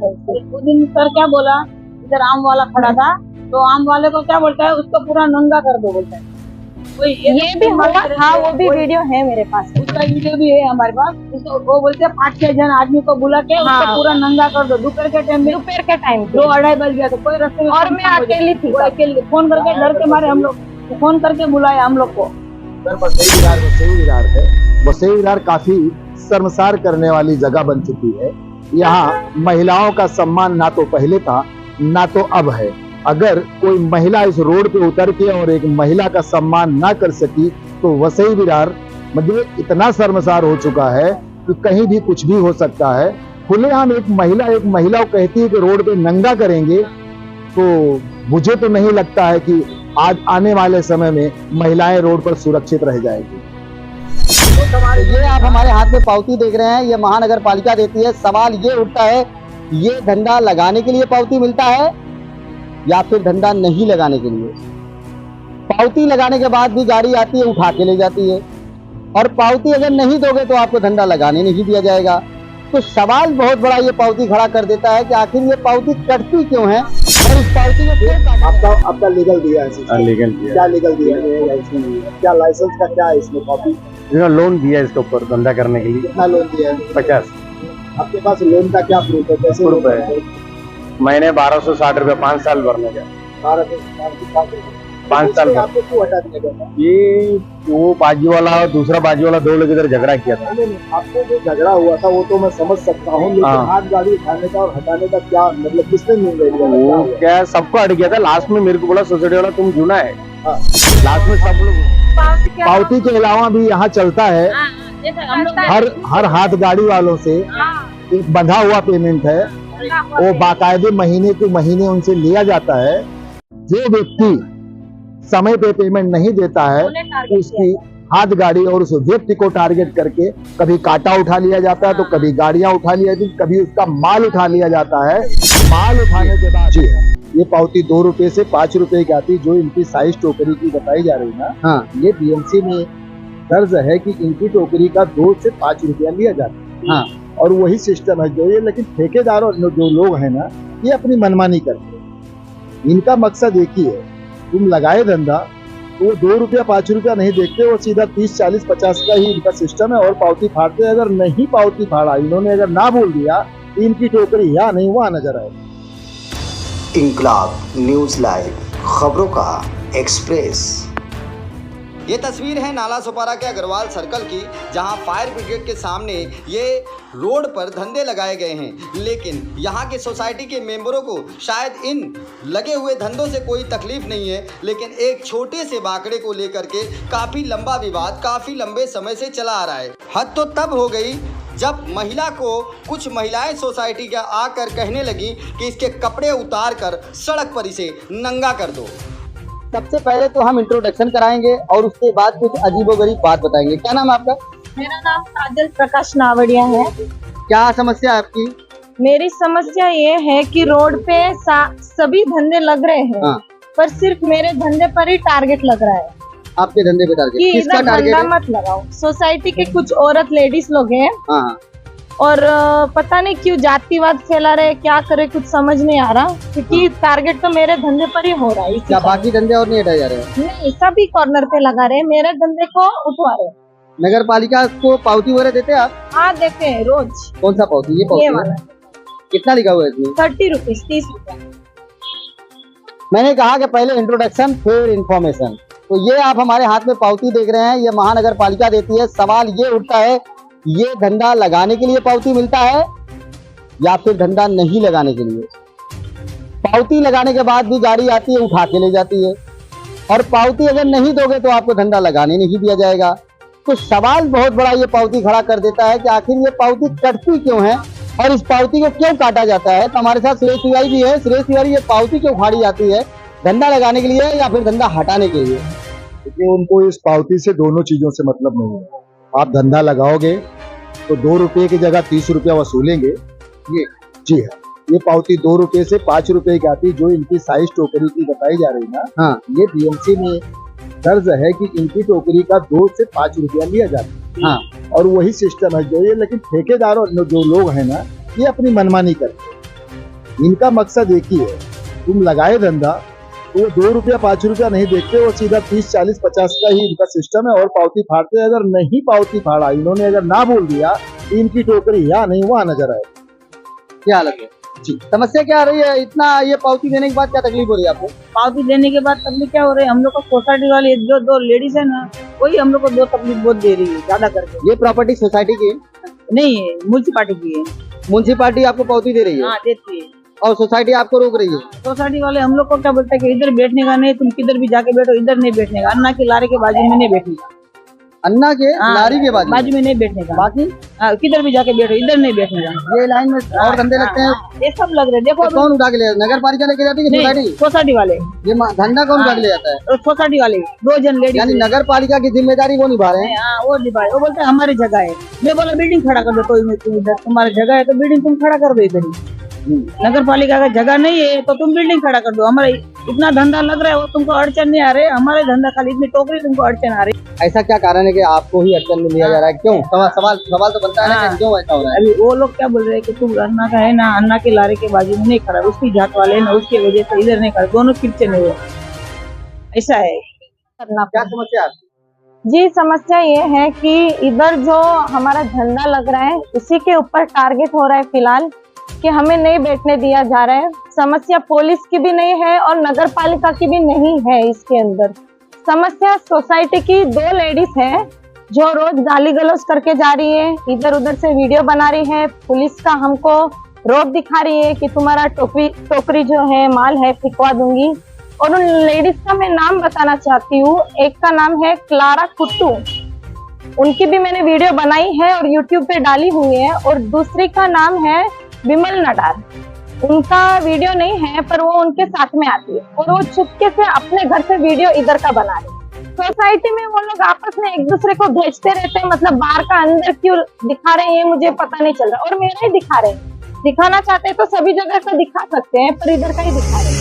है उससे। उस दिन सर क्या बोला, इधर आम वाला खड़ा था तो आम वाले को क्या बोलता है, उसको पूरा नंगा कर दो बोलता है। ये भी हुआ था, वो भी वीडियो है मेरे पास, उसका वीडियो भी है हमारे पास। वो बोलते हैं 5-6 जन आदमी को बुला के उसको पूरा नंगा कर दो। दोपहर के टाइम में, दोपहर के टाइम 2-2:30 बज गया तो कोई रास्ते में, और मैं अकेली थी, अकेले फोन करके डर के मारे हम लोग फोन करके बुलाया हम लोग को। वसई विरार है। वसई विरार काफी शर्मसार करने वाली जगह बन चुकी है। यहाँ महिलाओं का सम्मान ना तो पहले था ना तो अब है। अगर कोई महिला इस रोड पे उतर के और एक महिला का सम्मान ना कर सकी तो वसई विरार मतलब इतना शर्मसार हो चुका है कि कहीं भी कुछ भी हो सकता है। खुलेआम एक महिला को कहती है कि रोड पे नंगा करेंगे, तो मुझे तो नहीं लगता है कि आज आने वाले समय में महिलाएं रोड पर सुरक्षित रह जाएगी। ये आप हमारे हाथ में पावती देख रहे हैं, ये महानगर पालिका देती है। सवाल ये उठता है, ये धंधा लगाने के लिए पावती मिलता है या फिर धंधा नहीं लगाने के लिए? पावती लगाने के बाद भी गाड़ी आती है, उठा के ले जाती है, और पावती अगर नहीं दोगे तो आपको धंधा लगाने नहीं दिया जाएगा। तो सवाल बहुत बड़ा ये पावती खड़ा कर देता है कि आखिर ये पावती कटती क्यों है और इस पावती को क्यों आपका लीगल दिया है? लीगल दिया। क्या लीगल दिया है? क्या लाइसेंस का क्या है इसमें कॉपी? लोन दिया है इसके ऊपर धंधा करने के लिए। कितना लोन दिया है? 50। आपके पास लोन का क्या प्रूफ है? कैसे प्रूफ है? महीने 1260 रुपये 5 साल भरने का। 5 साल का। आपको क्यों हटा दिया गया? ये वो बाजू वाला और दूसरा बाजू वाला 2 लोग इधर झगड़ा किया था। आपको जो झगड़ा हुआ था वो तो मैं समझ सकता हूँ, लेकिन हाथ गाड़ी उठाने का और हटाने का क्या मतलब, किसने निर्णय लिया? वो क्या सबको हट गया था। लास्ट में मेरे को बोला सोसाइटी वाला तुम जुना है। लास्ट में सब लोग पावती के अलावा भी यहाँ चलता है। हर हाथ गाड़ी वालों से एक बंधा हुआ पेमेंट है, वो बाकायदे महीने के महीने उनसे लिया जाता है। जो व्यक्ति समय पे पेमेंट नहीं देता है उसकी हाथ गाड़ी और उस व्यक्ति को टारगेट करके कभी काटा उठा लिया जाता है, तो कभी गाड़ियां उठा लिया जाती, कभी उसका माल उठा लिया जाता है। माल उठाने के बाद जी है, ये पावती 2 रुपए से 5 रुपए की आती, जो इनकी साइज टोकरी की बताई जा रही ना। हाँ, ये बीएमसी में दर्ज है कि इनकी टोकरी का 2 से 5 रुपया लिया जाता है। हाँ, और वही सिस्टम है जो ये, लेकिन ठेकेदार और जो लोग हैं ना, ये अपनी मनमानी करते हैं। इनका मकसद एक ही है, तुम लगाए धंधा तो वो 2 रुपया 5 रुपया नहीं देखते, वो सीधा 30, 40, 50 का ही इनका सिस्टम है और पावती फाड़ते हैं। अगर नहीं पावती फाड़ा इन्होंने, अगर ना बोल दिया, इनकी टोकरी यहाँ नहीं वहाँ नजर आएगी। इंकलाब न्यूज लाइव, खबरों का एक्सप्रेस। ये तस्वीर है नाला सुपारा के अग्रवाल सर्कल की, जहां फायर ब्रिगेड के सामने ये रोड पर धंधे लगाए गए हैं। लेकिन यहां के सोसाइटी के मेंबरों को शायद इन लगे हुए धंधों से कोई तकलीफ नहीं है, लेकिन एक छोटे से बाकड़े को लेकर के काफ़ी लंबा विवाद काफ़ी लंबे समय से चला आ रहा है। हद तो तब हो गई जब महिला को कुछ महिलाएं सोसाइटी का आकर कहने लगी कि इसके कपड़े उतार कर सड़क पर इसे नंगा कर दो। सबसे पहले तो हम इंट्रोडक्शन कराएंगे और उसके बाद कुछ अजीबोगरीब बात बताएंगे। क्या नाम है आपका? मेरा नाम काजल प्रकाश नावड़िया है। क्या समस्या है आपकी? मेरी समस्या ये है कि रोड पे सभी धंधे लग रहे हैं। हाँ। पर सिर्फ मेरे धंधे पर ही टारगेट लग रहा है। आपके धंधे पे टारगेट? कि किसका इधर टारगेट धंधा है? मत लगाओ। सोसाइटी के कुछ औरत लेडीज लोग हैं हाँ। और पता नहीं क्यों जातिवाद फैला रहे, क्या करे कुछ समझ नहीं आ रहा, क्योंकि टारगेट तो मेरे धंधे पर ही हो रहा है। क्या बाकी धंधे और नहीं हटाए जा रहे हैं? नहीं, सभी कॉर्नर पे लगा रहे हैं, मेरे धंधे को उठवा रहे हैं। नगर पालिका को पावती वगैरह देते हैं आप? हाँ देते हैं रोज। कौन सा पावती? ये पावती वाला। कितना लिखा हुआ है इसमें? 30 रुपीज, 30 रुपया। मैंने कहा कि पहले इंट्रोडक्शन फिर इन्फॉर्मेशन। तो ये आप हमारे हाथ में पावती देख रहे हैं, ये महानगर पालिका देती है। सवाल ये उठता है, ये धंधा लगाने के लिए पावती मिलता है या फिर धंधा नहीं लगाने के लिए? पावती लगाने के बाद भी गाड़ी आती है, उठा के ले जाती है, और पावती अगर नहीं दोगे तो आपको धंधा लगाने नहीं दिया जाएगा। तो सवाल बहुत बड़ा ये पावती खड़ा कर देता है कि आखिर ये पावती कटती क्यों है और इस पावती को क्यों काटा जाता है। तो हमारे साथ सुरेश तिवारी भी है। सुरेश तिवारी, ये पावती क्यों फाड़ी जाती है, धंधा लगाने के लिए या फिर धंधा हटाने के लिए? क्योंकि उनको इस पावती से दोनों चीजों से मतलब नहीं है। आप धंधा लगाओगे तो 2 रुपये की जगह 30 रुपया वसूलेंगे। ये जी है, ये पावती 2 रुपये से 5 रुपये की आती, जो इनकी साइज टोकरी की बताई जा रही ना। हाँ, ये बीएमसी में दर्ज है कि इनकी टोकरी का 2 से 5 रुपया लिया जाता है। हाँ, और वही सिस्टम है जो ये, लेकिन ठेकेदार और जो लोग हैं ना, ये अपनी मनमानी करते हैं। इनका मकसद एक ही है, तुम लगाए धंधा तो वो 2 रुपया 5 रुपया नहीं देखते, वो सीधा 30 40 50 का ही इनका सिस्टम है और पावती फाड़ते हैं। अगर नहीं पावती फाड़ा, इन्होंने अगर ना बोल दिया, इनकी टोकरी यहाँ नहीं वहाँ नजर आए। क्या हालत है जी? समस्या क्या आ रही है? इतना ये पावती देने के बाद क्या तकलीफ हो रही है आपको? पावती देने के बाद तकलीफ क्या हो रही है, हम लोग को सोसाइटी वाली जो 2 लेडीज है ना, वही हम लोग को 2 तकलीफ बहुत दे रही है ज्यादा करके। ये प्रॉपर्टी सोसाइटी की नहीं है, म्युनिसिपालिटी की है। म्युनिसिपालिटी आपको पावती दे रही है हाँ देती है। और सोसाइटी आपको रोक रही है। सोसाइटी वाले हम लोग को क्या बोलते हैं कि इधर बैठने का नहीं, तुम किधर भी जाके बैठो, इधर नहीं बैठने का, अन्ना की लारी के बाजू में नहीं बैठने का, अन्ना के हाँ, लारी के बाजू बाजू में नहीं बैठने का, बाकी हाँ, किधर भी जाके बैठो, इधर नहीं बैठने का। ये लाइन में और धंधे लगते हैं, ये सब लग रहे हैं। देखो तो कौन उठा के ले? नगर पालिका लेके जाती है कि सोसाइटी? सोसाइटी वाले, ये धंधा कौन उठा के ले जाता है? सोसाइटी वाले 2 जन लेडीज, यानी नगर पालिका की जिम्मेदारी वो निभा रहे हैं। हाँ वो निभाए। वो बोलते हैं हमारी जगह है। मैं बोला बिल्डिंग खड़ा कर दो, कोई नहीं, तुम इधर तुम्हारी जगह है तो बिल्डिंग तुम खड़ा कर दो इधर ही। नगर पालिका का जगह नहीं है तो तुम बिल्डिंग खड़ा कर दो, हमारा इतना धंधा लग रहा है, वो तुमको अड़चन नहीं आ रही, हमारे धंधा खाली इतनी टोकरी तुमको अड़चन आ रही। ऐसा क्या कारण है कि आपको ही अड़चन में लिया जा रहा है? क्यों? सवाल तो बनता है ना कि क्यों ऐसा हो रहा है? अभी वो लोग क्या बोल रहे हैं कि तुम अन्ना का है ना, अन्ना के लारे के बाजू में नहीं खड़ा, उसकी जात वाले है ना, उसकी वजह से इधर नहीं खड़ा, दोनों किचन है वो, ऐसा है। क्या समस्या है? जी समस्या ये है कि इधर जो हमारा धंधा लग रहा है उसी के ऊपर टारगेट हो रहा है फिलहाल, कि हमें नहीं बैठने दिया जा रहा है। समस्या पुलिस की भी नहीं है और नगर पालिका की भी नहीं है। इसके अंदर समस्या सोसाइटी की 2 लेडीज है जो रोज गाली गलौज करके जा रही है, इधर उधर से वीडियो बना रही है, पुलिस का हमको रोप दिखा रही है कि तुम्हारा टोकरी जो है माल है फिकवा दूंगी। और उन लेडीज का मैं नाम बताना चाहती हूँ। एक का नाम है क्लारा कुट्टू, उनकी भी मैंने वीडियो बनाई है और यूट्यूब पे डाली हुई है। और दूसरी का नाम है विमल नडार, उनका वीडियो नहीं है पर वो उनके साथ में आती है और वो चुपके से अपने घर से वीडियो इधर का बना रही है। सोसाइटी में वो लोग आपस में एक दूसरे को भेजते रहते हैं, मतलब बाहर का अंदर क्यों दिखा रहे हैं ये मुझे पता नहीं चल रहा। और मेरा ही दिखा रहे हैं, दिखाना चाहते हैं तो सभी जगह का दिखा सकते हैं पर इधर का ही दिखा रहे हैं।